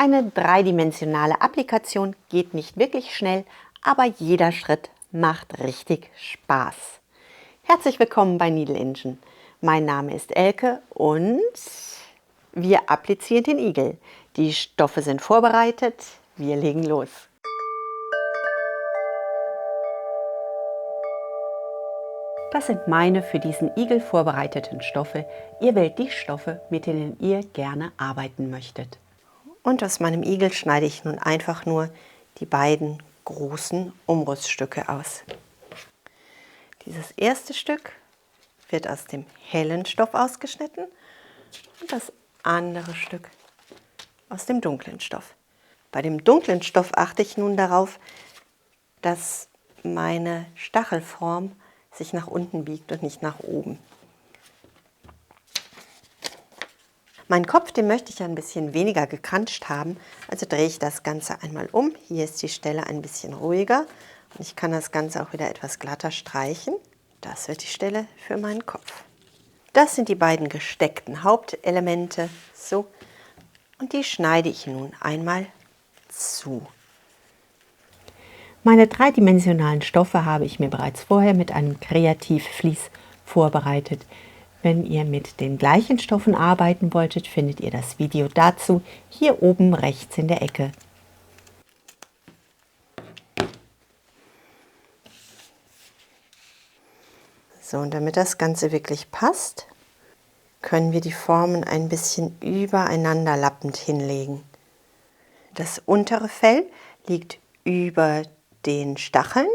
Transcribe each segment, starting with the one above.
Eine dreidimensionale Applikation geht nicht wirklich schnell, aber jeder Schritt macht richtig Spaß. Herzlich willkommen bei Needle Engine. Mein Name ist Elke und wir applizieren den Igel. Die Stoffe sind vorbereitet, wir legen los. Das sind meine für diesen Igel vorbereiteten Stoffe. Ihr wählt die Stoffe, mit denen ihr gerne arbeiten möchtet. Und aus meinem Igel schneide ich nun einfach nur die beiden großen Umrissstücke aus. Dieses erste Stück wird aus dem hellen Stoff ausgeschnitten und das andere Stück aus dem dunklen Stoff. Bei dem dunklen Stoff achte ich nun darauf, dass meine Stachelform sich nach unten biegt und nicht nach oben. Meinen Kopf, den möchte ich ein bisschen weniger gekranscht haben, also drehe ich das Ganze einmal um. Hier ist die Stelle ein bisschen ruhiger und ich kann das Ganze auch wieder etwas glatter streichen. Das wird die Stelle für meinen Kopf. Das sind die beiden gesteckten Hauptelemente, so, und die schneide ich nun einmal zu. Meine dreidimensionalen Stoffe habe ich mir bereits vorher mit einem Kreativvlies vorbereitet. Wenn ihr mit den gleichen Stoffen arbeiten wolltet, findet ihr das Video dazu hier oben rechts in der Ecke. So, und damit das Ganze wirklich passt, können wir die Formen ein bisschen übereinander lappend hinlegen. Das untere Fell liegt über den Stacheln.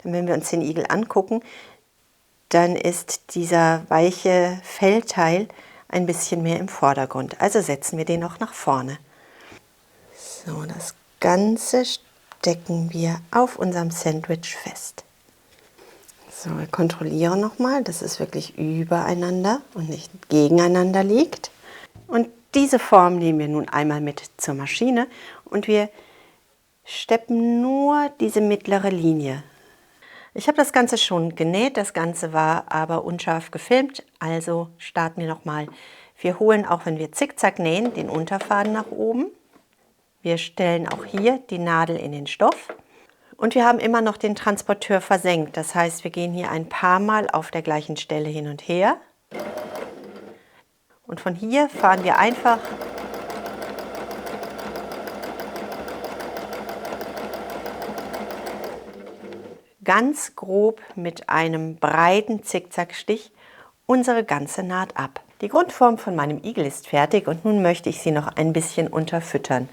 Dann, wenn wir uns den Igel angucken, dann ist dieser weiche Fellteil ein bisschen mehr im Vordergrund. Also setzen wir den noch nach vorne. So, das Ganze stecken wir auf unserem Sandwich fest. So, wir kontrollieren nochmal, dass es wirklich übereinander und nicht gegeneinander liegt. Und diese Form nehmen wir nun einmal mit zur Maschine und wir steppen nur diese mittlere Linie. Ich habe das Ganze schon genäht, das Ganze war aber unscharf gefilmt, also starten wir nochmal. Wir holen, auch wenn wir zickzack nähen, den Unterfaden nach oben. Wir stellen auch hier die Nadel in den Stoff und wir haben immer noch den Transporteur versenkt. Das heißt, wir gehen hier ein paar Mal auf der gleichen Stelle hin und her. Und von hier fahren wir einfach ganz grob mit einem breiten Zickzackstich unsere ganze Naht ab. Die Grundform von meinem Igel ist fertig und nun möchte ich sie noch ein bisschen unterfüttern.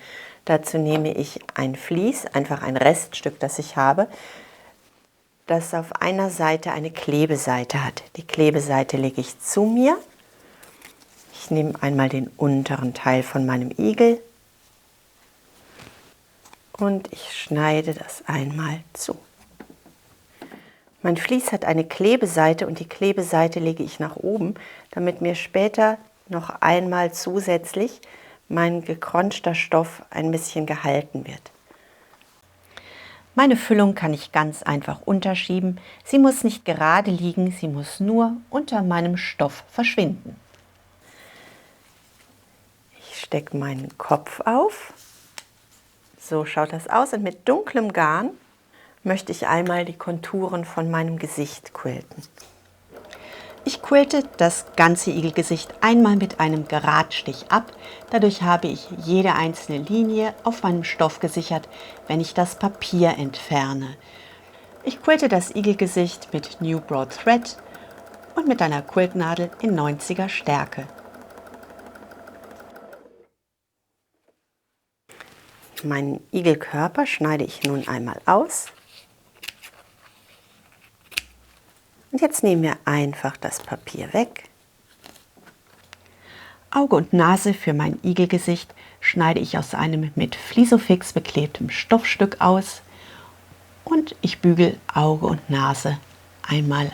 Dazu nehme ich ein Vlies, einfach ein Reststück, das ich habe, das auf einer Seite eine Klebeseite hat. Die Klebeseite lege ich zu mir. Ich nehme einmal den unteren Teil von meinem Igel und ich schneide das einmal zu. Mein Vlies hat eine Klebeseite und die Klebeseite lege ich nach oben, damit mir später noch einmal zusätzlich mein gekronchter Stoff ein bisschen gehalten wird. Meine Füllung kann ich ganz einfach unterschieben. Sie muss nicht gerade liegen, sie muss nur unter meinem Stoff verschwinden. Ich stecke meinen Kopf auf. So schaut das aus und mit dunklem Garn möchte ich einmal die Konturen von meinem Gesicht quilten. Ich quilte das ganze Igelgesicht einmal mit einem Geradstich ab. Dadurch habe ich jede einzelne Linie auf meinem Stoff gesichert, wenn ich das Papier entferne. Ich quilte das Igelgesicht mit New Broad Thread und mit einer Quiltnadel in 90er Stärke. Meinen Igelkörper schneide ich nun einmal aus. Und jetzt nehmen wir einfach das Papier weg. Auge und Nase für mein Igelgesicht schneide ich aus einem mit Flisofix beklebtem Stoffstück aus und ich bügele Auge und Nase einmal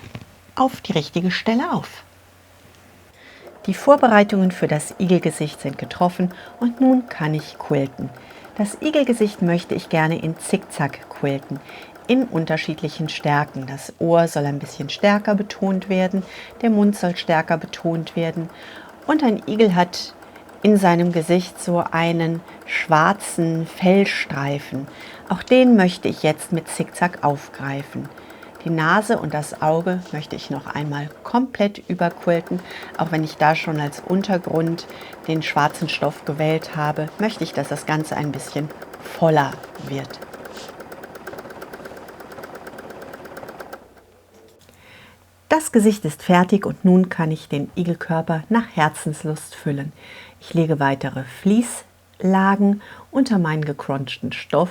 auf die richtige Stelle auf. Die Vorbereitungen für das Igelgesicht sind getroffen und nun kann ich quilten. Das Igelgesicht möchte ich gerne in Zickzack quilten, in unterschiedlichen Stärken. Das Ohr soll ein bisschen stärker betont werden, der Mund soll stärker betont werden und ein Igel hat in seinem Gesicht so einen schwarzen Fellstreifen. Auch den möchte ich jetzt mit Zickzack aufgreifen. Die Nase und das Auge möchte ich noch einmal komplett überquilten. Auch wenn ich da schon als Untergrund den schwarzen Stoff gewählt habe, möchte ich, dass das Ganze ein bisschen voller wird. Das Gesicht ist fertig und nun kann ich den Igelkörper nach Herzenslust füllen. Ich lege weitere Fließlagen unter meinen gecrunchten Stoff.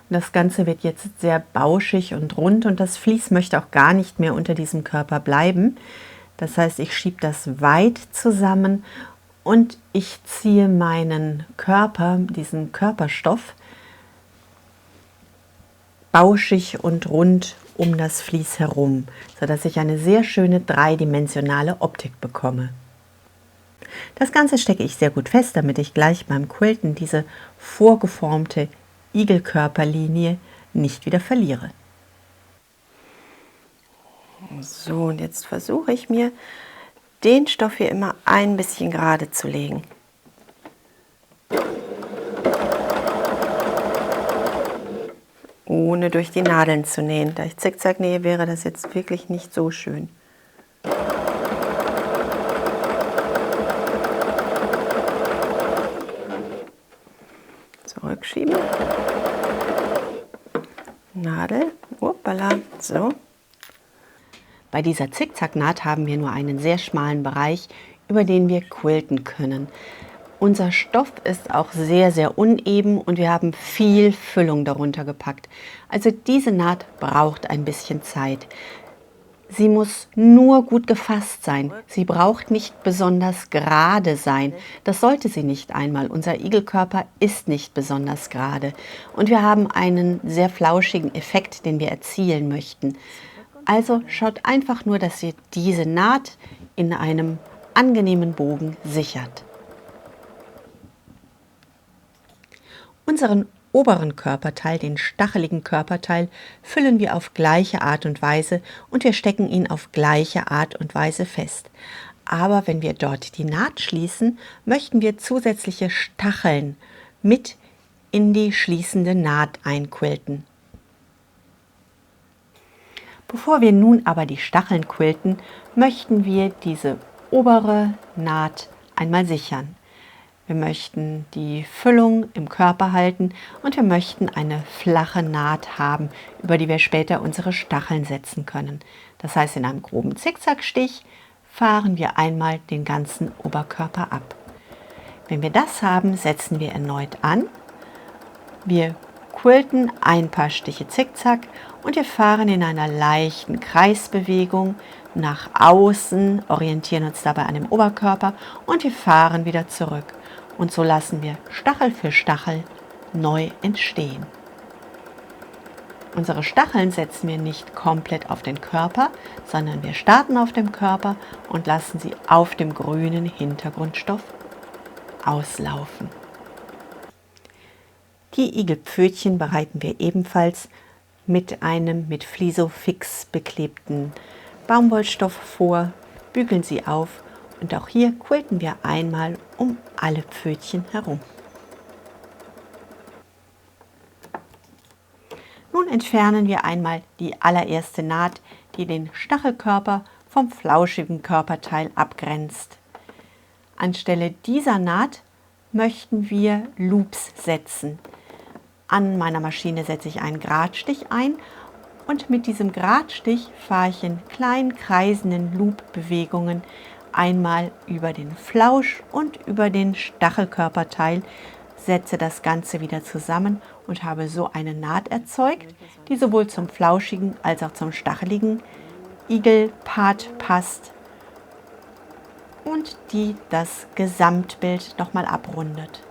Und das Ganze wird jetzt sehr bauschig und rund und das Vlies möchte auch gar nicht mehr unter diesem Körper bleiben. Das heißt, ich schiebe das weit zusammen und ich ziehe meinen Körper, diesen Körperstoff, bauschig und rund um das Vlies herum, sodass ich eine sehr schöne dreidimensionale Optik bekomme. Das Ganze stecke ich sehr gut fest, damit ich gleich beim Quilten diese vorgeformte Igelkörperlinie nicht wieder verliere. So, und jetzt versuche ich mir, den Stoff hier immer ein bisschen gerade zu legen. Ohne durch die Nadeln zu nähen. Da ich Zickzack nähe, wäre das jetzt wirklich nicht so schön. Zurückschieben. Nadel. Hoppala. So. Bei dieser Zickzacknaht haben wir nur einen sehr schmalen Bereich, über den wir quilten können. Unser Stoff ist auch sehr, sehr uneben und wir haben viel Füllung darunter gepackt. Also diese Naht braucht ein bisschen Zeit. Sie muss nur gut gefasst sein. Sie braucht nicht besonders gerade sein. Das sollte sie nicht einmal. Unser Igelkörper ist nicht besonders gerade. Und wir haben einen sehr flauschigen Effekt, den wir erzielen möchten. Also schaut einfach nur, dass ihr diese Naht in einem angenehmen Bogen sichert. Unseren oberen Körperteil, den stacheligen Körperteil, füllen wir auf gleiche Art und Weise und wir stecken ihn auf gleiche Art und Weise fest. Aber wenn wir dort die Naht schließen, möchten wir zusätzliche Stacheln mit in die schließende Naht einquilten. Bevor wir nun aber die Stacheln quilten, möchten wir diese obere Naht einmal sichern. Wir möchten die Füllung im Körper halten und wir möchten eine flache Naht haben, über die wir später unsere Stacheln setzen können. Das heißt, in einem groben Zickzackstich fahren wir einmal den ganzen Oberkörper ab. Wenn wir das haben, setzen wir erneut an. Wir quilten ein paar Stiche Zickzack und wir fahren in einer leichten Kreisbewegung nach außen, orientieren uns dabei an dem Oberkörper und wir fahren wieder zurück. Und so lassen wir Stachel für Stachel neu entstehen. Unsere Stacheln setzen wir nicht komplett auf den Körper, sondern wir starten auf dem Körper und lassen sie auf dem grünen Hintergrundstoff auslaufen. Die Igelpfötchen bereiten wir ebenfalls mit einem mit Flisofix beklebten Baumwollstoff vor, bügeln sie auf und auch hier quilten wir einmal um alle Pfötchen herum. Nun entfernen wir einmal die allererste Naht, die den Stachelkörper vom flauschigen Körperteil abgrenzt. Anstelle dieser Naht möchten wir Loops setzen. An meiner Maschine setze ich einen Gradstich ein und mit diesem Gradstich fahre ich in kleinen kreisenden Loop-Bewegungen einmal über den Flausch und über den Stachelkörperteil, setze das Ganze wieder zusammen und habe so eine Naht erzeugt, die sowohl zum flauschigen als auch zum stacheligen Igelpart passt und die das Gesamtbild nochmal abrundet.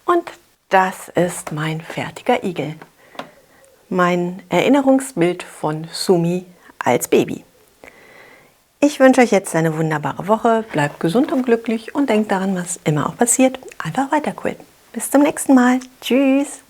Und das ist mein fertiger Igel. Mein Erinnerungsbild von Sumi als Baby. Ich wünsche euch jetzt eine wunderbare Woche, bleibt gesund und glücklich und denkt daran, was immer auch passiert, einfach weiter quilten. Bis zum nächsten Mal. Tschüss!